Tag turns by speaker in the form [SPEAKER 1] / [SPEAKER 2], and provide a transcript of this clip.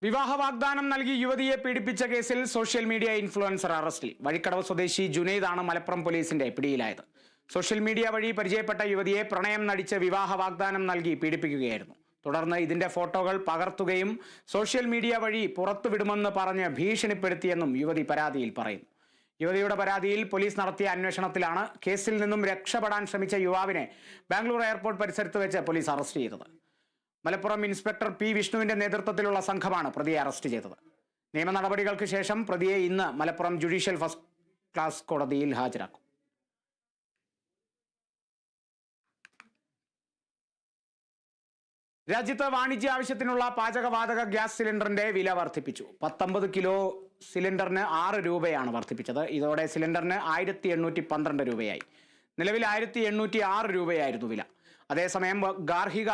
[SPEAKER 1] വിവാഹ വാഗ്ദാനം നൽകി യുവതിയെ പീഡിപ്പിച്ച കേസിൽ സോഷ്യൽ മീഡിയ ഇൻഫ്ലുവൻസർ അറസ്റ്റിൽ. വഴിക്കടവ് സ്വദേശി ജുനൈദാണ് മലപ്പുറം പോലീസിന്റെ പിടിയിലായത്. സോഷ്യൽ മീഡിയ വഴി പരിചയപ്പെട്ട യുവതിയെ പ്രണയം നടിച്ച് വിവാഹ വാഗ്ദാനം നൽകി പീഡിപ്പിക്കുകയായിരുന്നു. തുടർന്ന് ഇതിന്റെ ഫോട്ടോകൾ പകർത്തുകയും സോഷ്യൽ മീഡിയ വഴി പുറത്തുവിടുമെന്ന് പറഞ്ഞ് ഭീഷണിപ്പെടുത്തിയെന്നും യുവതി പരാതിയിൽ പറയുന്നു. യുവതിയുടെ പരാതിയിൽ പോലീസ് നടത്തിയ അന്വേഷണത്തിലാണ് കേസിൽ നിന്നും രക്ഷപ്പെടാൻ ശ്രമിച്ച യുവാവിനെ ബാംഗ്ലൂർ എയർപോർട്ട് പരിസരത്ത് വെച്ച് പോലീസ് അറസ്റ്റ് ചെയ്തത്. മലപ്പുറം ഇൻസ്പെക്ടർ പി വിഷ്ണുവിന്റെ നേതൃത്വത്തിലുള്ള സംഘമാണ് പ്രതിയെ അറസ്റ്റ് ചെയ്തത്. നിയമ നടപടികൾക്ക് ശേഷം പ്രതിയെ ഇന്ന് മലപ്പുറം ജുഡീഷ്യൽ ഫസ്റ്റ് ക്ലാസ് കോടതിയിൽ ഹാജരാക്കും. രാജ്യത്ത് വാണിജ്യ ആവശ്യത്തിനുള്ള പാചകവാതക ഗ്യാസ് സിലിണ്ടറിന്റെ വില വർദ്ധിപ്പിച്ചു. 19 കിലോ സിലിണ്ടറിന് 6 രൂപയാണ് വർദ്ധിപ്പിച്ചത്. ഇതോടെ സിലിണ്ടറിന് 1812 രൂപയായി. നിലവിൽ 1806 രൂപയായിരുന്നു വില. അതേസമയം ഗാർഹിക